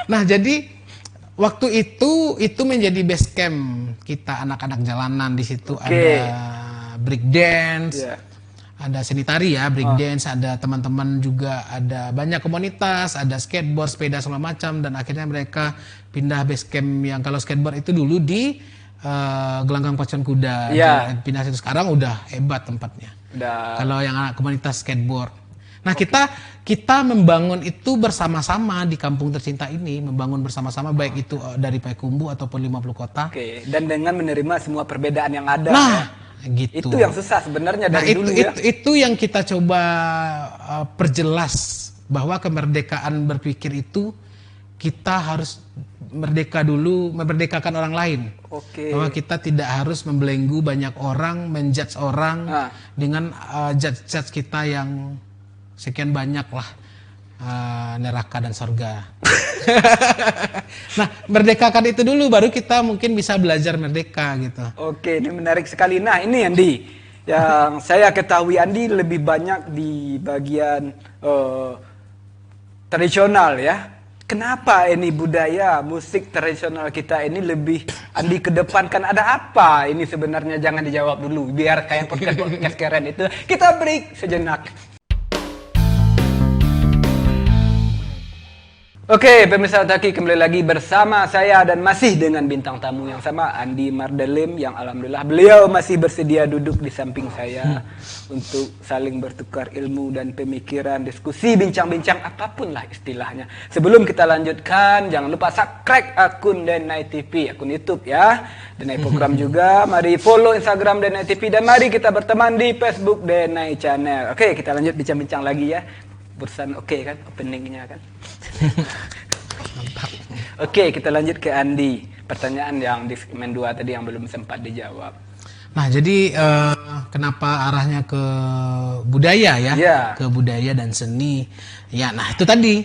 Nah, jadi waktu itu menjadi base camp kita anak-anak jalanan. Di situ ada breakdance. Yeah. Ada seni tari ya, breakdance, ada teman-teman juga, ada banyak komunitas, ada skateboard, sepeda segala macam, dan akhirnya mereka pindah base camp yang kalau skateboard itu dulu di Gelanggang Pacuan Kuda, pindah situ sekarang udah hebat tempatnya. Kalau yang anak komunitas skateboard, nah kita membangun itu bersama-sama di kampung tercinta ini, membangun bersama-sama baik itu dari Payakumbuh ataupun 50 kota. Oke, dan dengan menerima semua perbedaan yang ada. Nah, gitu. Itu yang susah sebenarnya dari dulu ya. Itu yang kita coba perjelas bahwa kemerdekaan berpikir itu kita harus merdeka dulu, memerdekakan orang lain. Bahwa kita tidak harus membelenggu banyak orang, menjudge orang dengan judge kita yang sekian banyak lah, neraka dan surga. Nah, merdekakan itu dulu baru kita mungkin bisa belajar merdeka gitu. Oke, ini menarik sekali. Nah, ini Andi, yang saya ketahui Andi lebih banyak di bagian tradisional ya. Kenapa ini budaya musik tradisional kita ini lebih Andi kedepankan? Ada apa ini sebenarnya? Jangan dijawab dulu, biar kayak podcast keren itu. Kita break sejenak. Oke, pemirsa Taki, kembali lagi bersama saya dan masih dengan bintang tamu yang sama, Andi Mardalim, yang alhamdulillah beliau masih bersedia duduk di samping saya untuk saling bertukar ilmu dan pemikiran, diskusi, bincang-bincang, apapun lah istilahnya. Sebelum kita lanjutkan, jangan lupa subscribe akun Denai TV, akun YouTube ya, Denai Program juga. Mari follow Instagram Denai TV dan mari kita berteman di Facebook Denai Channel. Oke, kita lanjut bincang-bincang lagi ya. Bursan kan openingnya kan. Oke, kita lanjut ke Andi. Pertanyaan yang di segmen 2 tadi yang belum sempat dijawab. Nah, jadi kenapa arahnya ke budaya ya? Ke budaya dan seni. Ya, nah itu tadi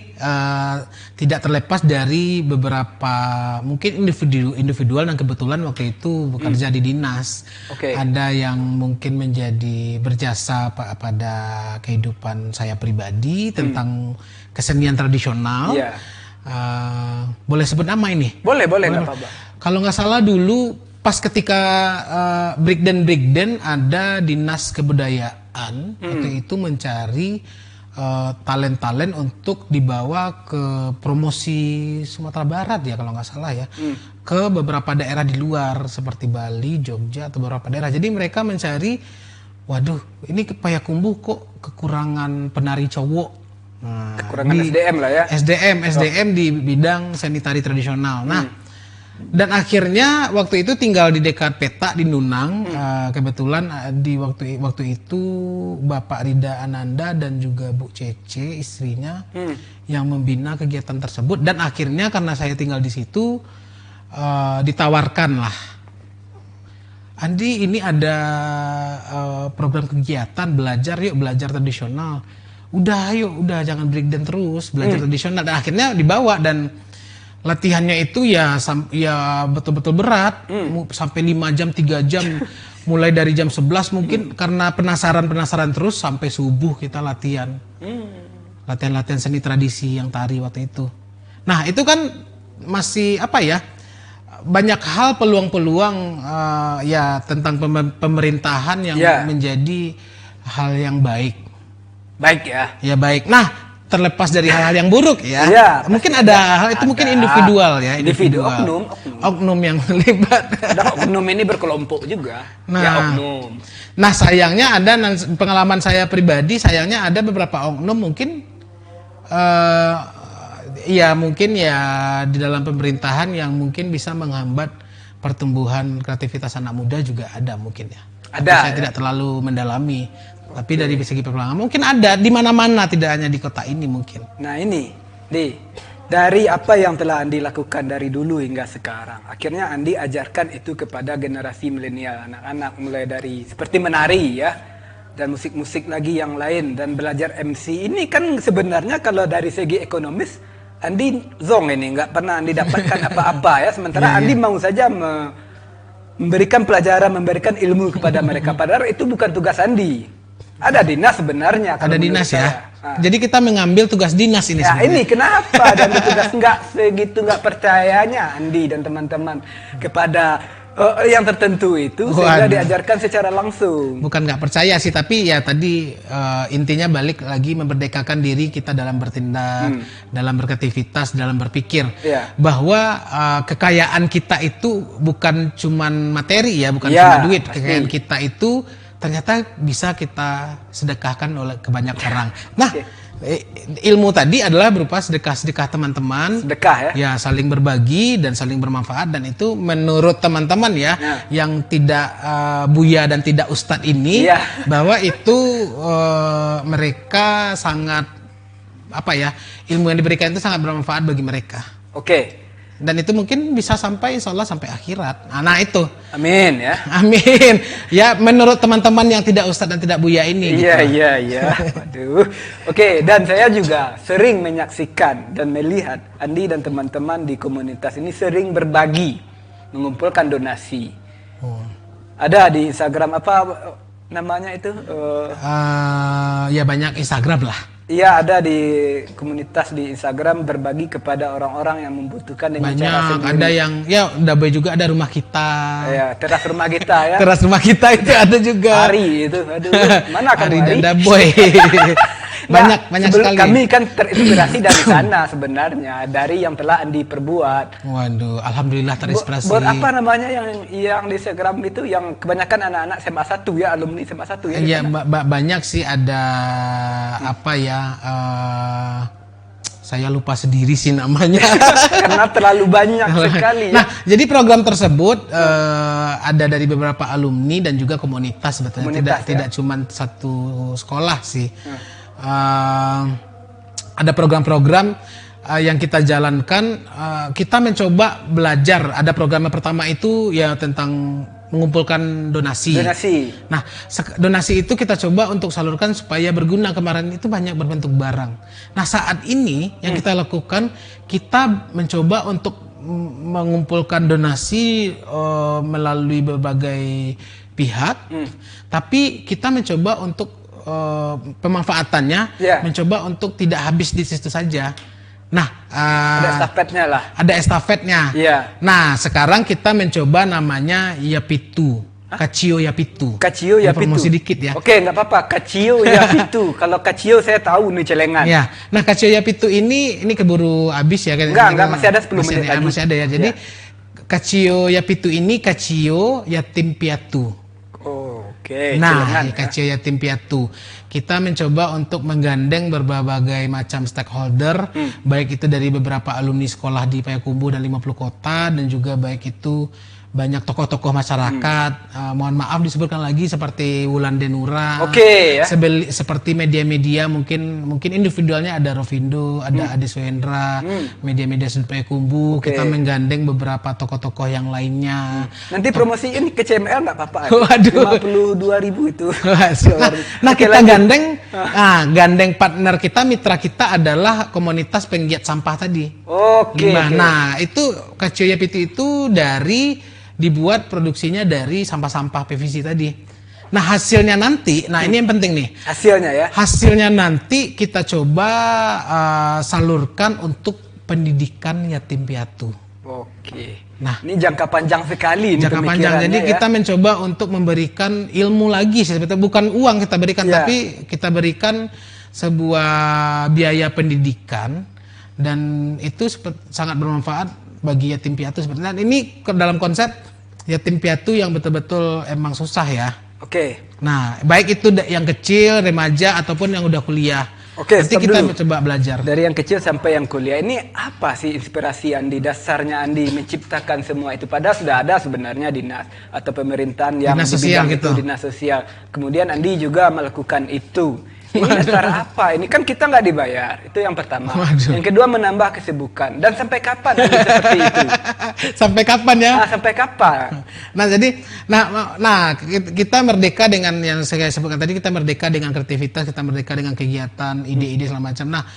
tidak terlepas dari beberapa mungkin individual dan kebetulan waktu itu bekerja di dinas. Ada yang mungkin menjadi berjasa pada kehidupan saya pribadi tentang kesenian tradisional. Boleh sebut nama ini? Boleh nggak apa-apa. Kalau nggak salah dulu pas ketika breakdance ada dinas kebudayaan waktu itu mencari talent untuk dibawa ke promosi Sumatera Barat ya kalau nggak salah ya, ke beberapa daerah di luar seperti Bali, Jogja atau beberapa daerah. Jadi mereka mencari, waduh ini ke Payakumbuh kok kekurangan penari cowok. Nah, kekurangan SDM lah ya. SDM di bidang seni tari tradisional. Nah, dan akhirnya waktu itu tinggal di dekat Petak di Nunang. Kebetulan di waktu itu Bapak Rida Ananda dan juga Bu Cece istrinya yang membina kegiatan tersebut. Dan akhirnya karena saya tinggal di situ ditawarkan lah, Andi ini ada program kegiatan belajar tradisional. Udah jangan breakdance terus, belajar tradisional. Dan akhirnya dibawa dan latihannya itu ya betul-betul berat, sampai 5 jam, 3 jam, mulai dari jam 11 mungkin karena penasaran terus sampai subuh kita latihan. Latihan seni tradisi yang tari waktu itu. Nah, itu kan masih banyak hal peluang-peluang ya tentang pemerintahan yang menjadi hal yang baik. Baik ya. Ya baik. Nah, terlepas dari hal-hal yang buruk ya. Iya, mungkin ada hal itu mungkin individual ya, oknum yang terlibat. Ada oknum ini berkelompok juga. Nah, ya, oknum. Nah, sayangnya ada pengalaman saya pribadi, sayangnya ada beberapa oknum mungkin ya mungkin ya di dalam pemerintahan yang mungkin bisa menghambat pertumbuhan kreativitas anak muda juga ada mungkin ya. Ada. Saya tidak terlalu mendalami. Tapi dari segi perkembangan mungkin ada di mana-mana, tidak hanya di kota ini mungkin. Nah ini, dari apa yang telah Andi lakukan dari dulu hingga sekarang, akhirnya Andi ajarkan itu kepada generasi milenial, anak-anak, mulai dari seperti menari ya, dan musik-musik lagi yang lain, dan belajar MC. Ini kan sebenarnya kalau dari segi ekonomis, Andi zong ini, nggak pernah Andi dapatkan apa-apa ya, sementara Andi mau saja memberikan pelajaran, memberikan ilmu kepada mereka, padahal itu bukan tugas Andi. Ada dinas sebenarnya. Ada dinas ya. Jadi kita mengambil tugas dinas ini. Ya sebenarnya. Ini kenapa dan tugas nggak percayanya Andi dan teman-teman kepada yang tertentu itu sehingga diajarkan secara langsung. Bukan nggak percaya sih, tapi ya tadi intinya balik lagi memerdekakan diri kita dalam bertindak, dalam beraktivitas, dalam berpikir bahwa kekayaan kita itu bukan cuman materi ya, bukan cuma duit. Pasti. Kekayaan kita itu ternyata bisa kita sedekahkan oleh ke banyak orang. Nah, ilmu tadi adalah berupa sedekah teman-teman. Sedekah ya? Ya, saling berbagi dan saling bermanfaat, dan itu menurut teman-teman ya, yang tidak buya dan tidak ustadz ini, bahwa itu mereka sangat ilmu yang diberikan itu sangat bermanfaat bagi mereka. Oke. Dan itu mungkin bisa sampai insya Allah sampai akhirat. Nah itu. Amin ya. Amin. Ya menurut teman-teman yang tidak ustadz dan tidak buya ini. Iya. Waduh. Oke, dan saya juga sering menyaksikan dan melihat Andi dan teman-teman di komunitas ini sering berbagi, mengumpulkan donasi. Ada di Instagram apa namanya itu? Ya banyak Instagram lah. Iya, ada di komunitas di Instagram berbagi kepada orang-orang yang membutuhkan dengan cara sendiri. Ada yang Dabai juga, ada rumah kita. Ya, teras rumah kita ya. Teras rumah kita itu ada juga. Ari itu, aduh, mana kan Ari dan Dabai. banyak sekali. Kami kan terinspirasi dari sana sebenarnya, dari yang telah Andi perbuat. Waduh, alhamdulillah terinspirasi. Buat apa namanya yang di Instagram itu yang kebanyakan anak-anak SMA 1 ya, alumni SMA 1 ya. Iya, banyak sih ada saya lupa sendiri sih namanya. Karena terlalu banyak sekali. Nah, jadi program tersebut ada dari beberapa alumni dan juga komunitas sebetulnya. Tidak cuma satu sekolah sih. Ada program-program yang kita jalankan. Kita mencoba belajar. Ada program yang pertama itu ya tentang mengumpulkan donasi. Nah, donasi itu kita coba untuk salurkan supaya berguna. Kemarin itu banyak berbentuk barang. Nah, saat ini yang kita lakukan, kita mencoba untuk mengumpulkan donasi melalui berbagai pihak. Tapi kita mencoba untuk pemanfaatannya, mencoba untuk tidak habis di situ saja. Nah, ada estafetnya lah. Ada estafetnya. Nah, sekarang kita mencoba namanya Yapitu. Kacio Yapitu. Kacio Yapitu. Promosi dikit ya. Oke, nggak apa-apa. Kacio Yapitu. Kalau Kacio saya tahu nih celengan. Ya. Nah, Kacio Yapitu ini keburu habis ya kan? Enggak, masih ada 10 menit lagi. Masih ada ya. Jadi Kacio Yapitu ini Kacio Yatim Piatu. Nah, Kacio Yatim Piatu. Kita mencoba untuk menggandeng berbagai macam stakeholder, baik itu dari beberapa alumni sekolah di Payakumbuh dan 50 kota, dan juga baik itu banyak tokoh-tokoh masyarakat. Mohon maaf disebutkan lagi seperti Wulan Denura. Seperti media-media mungkin individualnya ada Rovindo, ada Ade Suhendra, media-media sudut Payakumbuh. Kita menggandeng beberapa tokoh-tokoh yang lainnya. Nanti promosiin ke CML nggak apa-apa. Waduh. 52.000 itu. Nah, kita gandeng partner kita, mitra kita adalah komunitas penggiat sampah tadi. Nah, itu Kacio Yapitu itu dibuat produksinya dari sampah-sampah PVC tadi. Nah, hasilnya nanti, ini yang penting nih. Hasilnya nanti kita coba salurkan untuk pendidikan yatim piatu. Nah, ini jangka panjang sekali. Jangka panjang. Jadi kita mencoba untuk memberikan ilmu lagi. Sebetulnya bukan uang kita berikan, tapi kita berikan sebuah biaya pendidikan, dan itu sangat bermanfaat bagi yatim piatu seperti ini. Dan ini dalam konsep yatim piatu yang betul-betul emang susah ya. Oke. Nah, baik itu yang kecil, remaja, ataupun yang udah kuliah. Oke, nanti kita coba belajar. Dari yang kecil sampai yang kuliah, ini apa sih inspirasi Andi, dasarnya Andi menciptakan semua itu? Padahal sudah ada sebenarnya dinas atau pemerintahan yang dinas di sosial bidang gitu. Itu, dinas sosial. Kemudian Andi juga melakukan itu. Ini dasar apa? Ini kan kita nggak dibayar. Itu yang pertama. Waduh. Yang kedua, menambah kesibukan. Dan sampai kapan Andi seperti itu? Sampai kapan ya? Sampai kapan? Nah, jadi, kita merdeka dengan yang saya sebutkan tadi, kita merdeka dengan kreativitas, kita merdeka dengan kegiatan, ide-ide segala macam. Nah,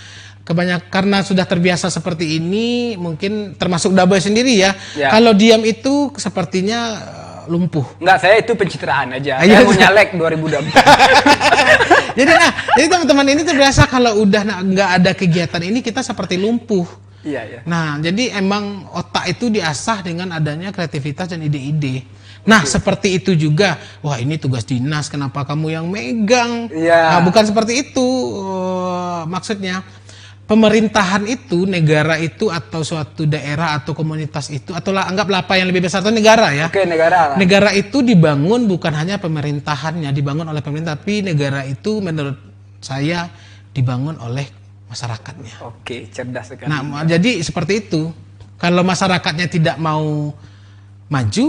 kebanyakan karena sudah terbiasa seperti ini, mungkin termasuk Daboy sendiri ya. Kalau diam itu sepertinya lumpuh. Enggak, saya itu pencitraan aja. Saya mau nyalek 2024. Jadi teman-teman ini terbiasa kalau udah nggak ada kegiatan ini, kita seperti lumpuh. Iya, iya. Nah, jadi emang otak itu diasah dengan adanya kreativitas dan ide-ide. Nah, seperti itu juga. Wah, ini tugas dinas, kenapa kamu yang megang? Iya. Nah, bukan seperti itu maksudnya. Pemerintahan itu, negara itu, atau suatu daerah atau komunitas itu, atau anggaplah apa yang lebih besar itu negara ya. Oke, negara. Negara itu dibangun bukan hanya pemerintahannya, dibangun oleh pemerintah, tapi negara itu menurut saya dibangun oleh masyarakatnya. Oke, cerdas sekali. Nah, jadi seperti itu. Kalau masyarakatnya tidak mau maju,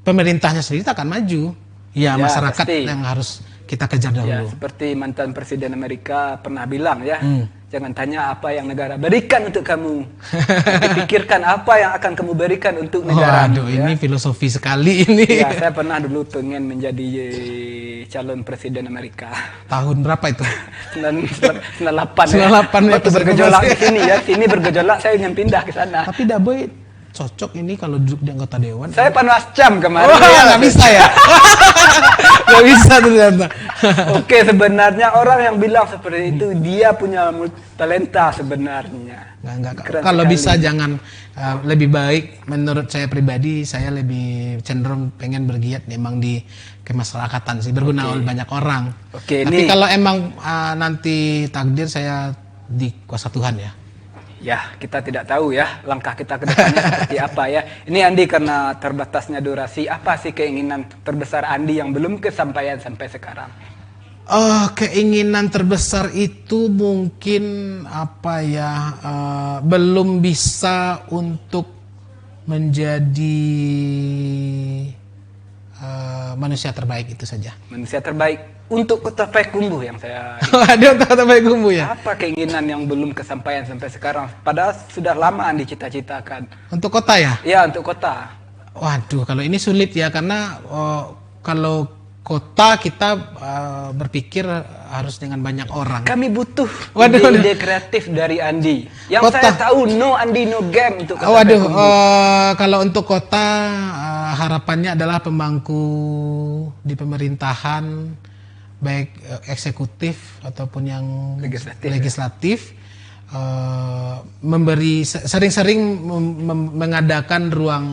pemerintahnya sendiri tak akan maju. Ya, masyarakat pasti yang harus kita kejar dahulu. Ya, seperti mantan Presiden Amerika pernah bilang ya, jangan tanya apa yang negara berikan untuk kamu, tapi pikirkan apa yang akan kamu berikan untuk negara. Waduh, ini filosofi sekali ini. Ya, saya pernah dulu pengen menjadi calon Presiden Amerika. Tahun berapa itu? 98 ya. Waktu bergejolak di sini ya, sini bergejolak, saya ingin pindah ke sana. Tapi Daboy cocok ini kalau duduk di anggota dewan. Saya Panwascam kemarin. Nggak bisa ya? Nggak bisa ternyata. Oke, sebenarnya orang yang bilang seperti itu dia punya talenta sebenarnya. Nggak. Kalau bisa jangan, lebih baik menurut saya pribadi, saya lebih cenderung pengen bergiat memang di kemasyarakatan sih, berguna oleh banyak orang. Tapi kalau emang nanti takdir saya di kuasa Tuhan ya. Ya, kita tidak tahu ya langkah kita ke depannya seperti apa ya. Ini Andi, karena terbatasnya durasi, apa sih keinginan terbesar Andi yang belum kesampaian sampai sekarang? Keinginan terbesar itu mungkin apa ya, belum bisa untuk menjadi manusia terbaik, itu saja. Manusia terbaik untuk Kota Payakumbuh yang saya... Waduh, Kota Payakumbuh ya? Apa keinginan yang belum kesampaian sampai sekarang? Padahal sudah lama Andi cita-citakan. Untuk kota ya? Ya, untuk kota. Waduh, kalau ini sulit ya, karena kalau kota kita berpikir harus dengan banyak orang. Kami butuh ide kreatif dari Andi. Yang kota. Saya tahu Andi no game untuk Kota Payakumbuh. Kalau untuk kota harapannya adalah pemangku di pemerintahan, baik eksekutif ataupun yang legislatif memberi sering-sering mengadakan ruang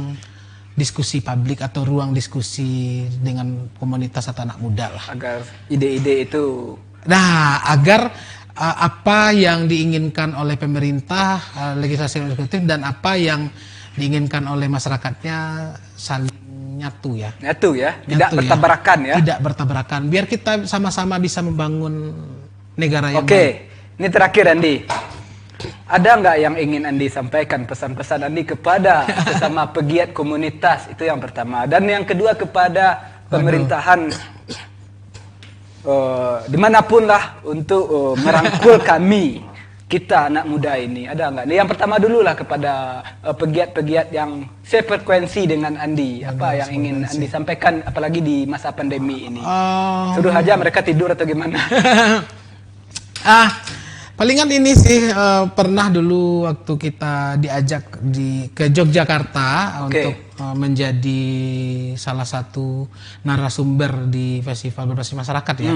diskusi publik atau ruang diskusi dengan komunitas atau anak muda lah, agar ide-ide itu, agar apa yang diinginkan oleh pemerintah, legislasi eksekutif, dan apa yang diinginkan oleh masyarakatnya saling nyatu ya, tidak bertabrakan ya, tidak bertabrakan, biar kita sama-sama bisa membangun negara yang baik. Ini terakhir Andi, ada nggak yang ingin Andi sampaikan, pesan-pesan Andi kepada sesama pegiat komunitas? Itu yang pertama. Dan yang kedua kepada pemerintahan dimanapun lah, untuk merangkul kami, kita anak muda ini. Ada nggak? Yang pertama dulu lah kepada pegiat-pegiat yang sefrekuensi dengan Andi. Apa yang ingin Andi sampaikan, apalagi di masa pandemi ini? Suruh aja mereka tidur atau gimana? Palingan ini sih, pernah dulu waktu kita diajak ke Yogyakarta untuk menjadi salah satu narasumber di festival berbasis masyarakat ya.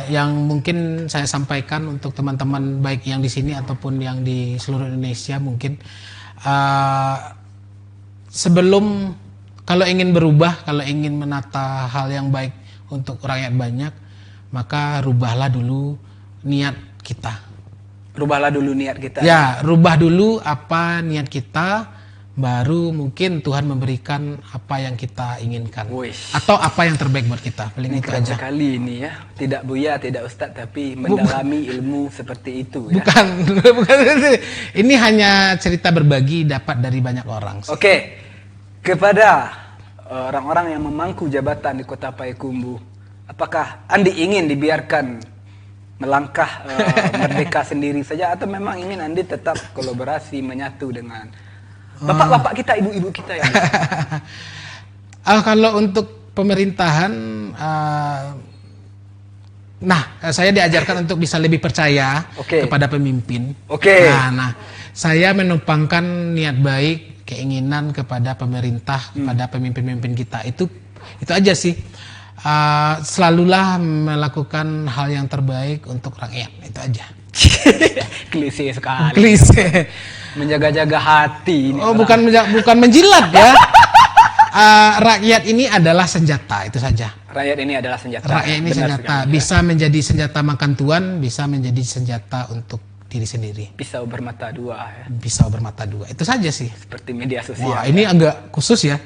Yang mungkin saya sampaikan untuk teman-teman baik yang di sini ataupun yang di seluruh Indonesia, mungkin sebelum, kalau ingin berubah, kalau ingin menata hal yang baik untuk rakyat banyak, maka rubahlah dulu niat kita. Rubahlah dulu niat kita. Ya, rubah dulu apa niat kita, baru mungkin Tuhan memberikan apa yang kita inginkan. Wish. Atau apa yang terbaik buat kita. Paling Ini itu keren aja. sekali ini ya. Tidak Buya, tidak Ustadz, tapi mendalami ilmu seperti itu ya. Bukan, bukan. Ini hanya cerita berbagi dapat dari banyak orang. Oke. Kepada orang-orang yang memangku jabatan di Kota Payakumbuh, apakah Andi ingin dibiarkan melangkah merdeka sendiri saja, atau memang ingin Andi tetap kolaborasi menyatu dengan bapak-bapak kita, ibu-ibu kita ya? Kalau untuk pemerintahan, saya diajarkan untuk bisa lebih percaya kepada pemimpin. Nah, saya menumpangkan niat baik, keinginan kepada pemerintah, kepada pemimpin-pemimpin kita. Itu aja sih. Selalulah melakukan hal yang terbaik untuk rakyat, itu aja. Klise sekali. Klise. Menjaga-jaga hati. Bukan menjilat ya. Rakyat ini adalah senjata, itu saja. Rakyat ini adalah senjata. Rakyat ini senjata, bisa menjadi senjata makan tuan, bisa menjadi senjata untuk diri sendiri. Pisau bermata dua ya. Pisau bermata dua, itu saja sih. Seperti media sosial. Wah, ini agak khusus ya.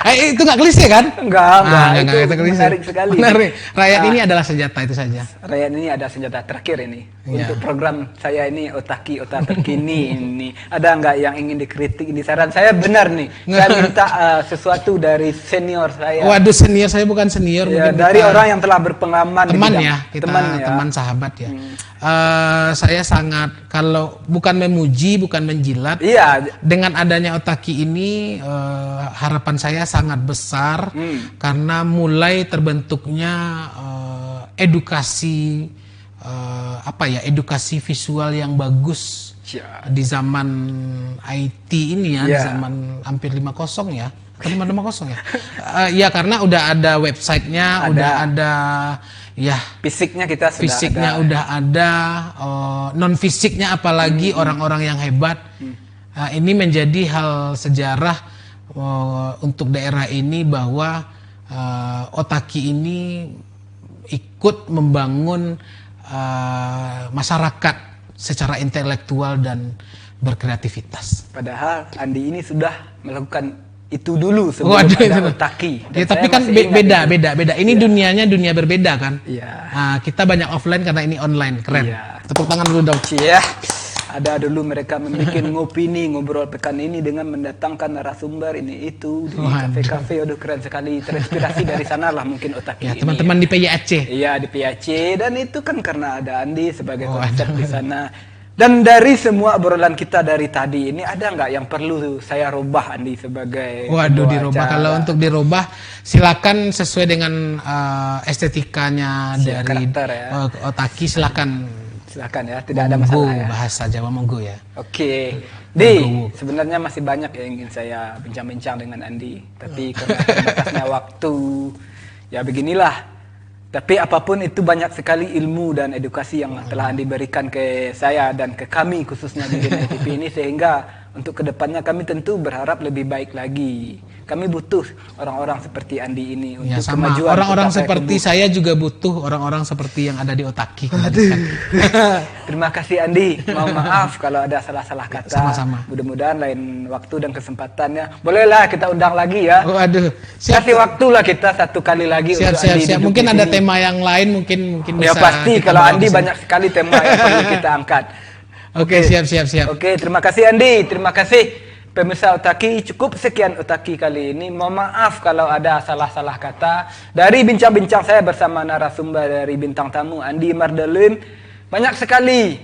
Itu nggak klise kan? Enggak, itu klise. Menarik sekali. Menarik. Rakyat ini adalah senjata, itu saja. Rakyat ini ada senjata terakhir ini. Untuk program saya ini Otaki terkini ini. Ada nggak yang ingin dikritik, ini saran saya benar nih. Saya minta sesuatu dari senior saya. Waduh, senior saya bukan senior. Ya, dari orang yang telah berpengalaman. Teman ya, kita teman sahabat ya. Saya sangat, kalau bukan memuji, bukan menjilat. Iya. Dengan adanya Otaki ini, harapan saya sangat besar karena mulai terbentuknya edukasi edukasi visual yang bagus di zaman IT ini ya, di zaman hampir 50 ya. Atau 550 ya. Ya, karena udah ada websitenya, udah ada ya, fisiknya kita sudah fisiknya ada. Udah ada, non fisiknya apalagi orang-orang yang hebat. Ini menjadi hal sejarah untuk daerah ini bahwa Otaki ini ikut membangun masyarakat secara intelektual dan berkreativitas. Padahal Andi ini sudah melakukan itu dulu sebelum ada Otaki. Ya, tapi kan beda. Ini dunianya dunia berbeda kan. Nah, kita banyak offline karena ini online. Keren. Tepuk tangan dulu dong. Ada dulu mereka membuat ngopini, ngobrol pekan ini dengan mendatangkan narasumber ini itu di kafe-kafe. Aduh, keren sekali. Terinspirasi dari sana lah mungkin Otaki ya, teman-teman di PYAC. Iya, di PYAC, dan itu kan karena ada Andi sebagai konsep di sana. Dan dari semua obrolan kita dari tadi ini, ada nggak yang perlu saya rubah, Andi, sebagai dirubah. Kalau untuk dirubah, silakan sesuai dengan estetikanya dari karakter, ya. Otaki, silakan ya, tidak ada masalah ya. Bahasa Jawa monggo ya. Oke. Di, sebenarnya masih banyak yang ingin saya bincang-bincang dengan Andi, tapi karena terbatasnya waktu, ya beginilah. Tapi apapun itu, banyak sekali ilmu dan edukasi yang telah Andi berikan ke saya dan ke kami khususnya di Dunia TV ini, sehingga untuk kedepannya kami tentu berharap lebih baik lagi. Kami butuh orang-orang seperti Andi ini untuk kemajuan. Orang-orang seperti saya juga butuh orang-orang seperti yang ada di Otaki. Terima kasih Andi. Mohon maaf kalau ada salah-salah kata. Sama-sama. Mudah-mudahan lain waktu dan kesempatannya bolehlah kita undang lagi ya. Siap. Kasih waktulah kita satu kali lagi untuk Andi. Siap. Mungkin ada tema yang lain, mungkin bisa. Ya pasti, kalau Andi banyak sekali tema yang perlu kita angkat. Oke, siap. Oke, terima kasih Andi. Terima kasih pemirsa Otaki. Cukup sekian Otaki kali ini. Mohon maaf kalau ada salah-salah kata. Dari bincang-bincang saya bersama narasumber dari bintang tamu Andi Mardelin, banyak sekali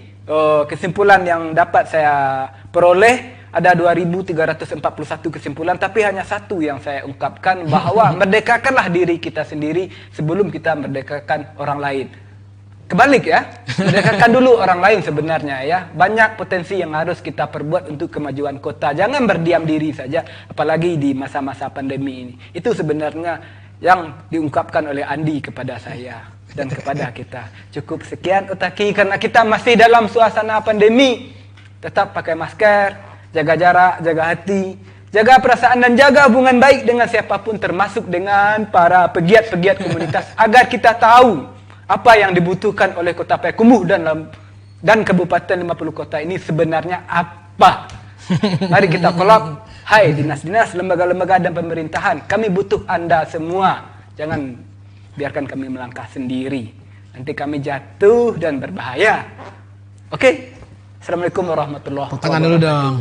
kesimpulan yang dapat saya peroleh. Ada 2.341 kesimpulan, tapi hanya satu yang saya ungkapkan, bahwa merdekakanlah diri kita sendiri sebelum kita merdekakan orang lain. Kebalik ya, merdekakan dulu orang lain sebenarnya ya. Banyak potensi yang harus kita perbuat untuk kemajuan kota. Jangan berdiam diri saja, apalagi di masa-masa pandemi ini. Itu sebenarnya yang diungkapkan oleh Andi kepada saya dan kepada kita. Cukup sekian Otaki, karena kita masih dalam suasana pandemi. Tetap pakai masker, jaga jarak, jaga hati, jaga perasaan, dan jaga hubungan baik dengan siapapun, termasuk dengan para pegiat-pegiat komunitas, agar kita tahu apa yang dibutuhkan oleh Kota Payakumbuh dan Kabupaten 50 Kota ini sebenarnya apa. Mari kita kolab. Hai dinas-dinas, lembaga-lembaga dan pemerintahan, kami butuh Anda semua. Jangan biarkan kami melangkah sendiri. Nanti kami jatuh dan berbahaya. Oke? Assalamualaikum warahmatullahi wabarakatuh. Tangan dulu dong.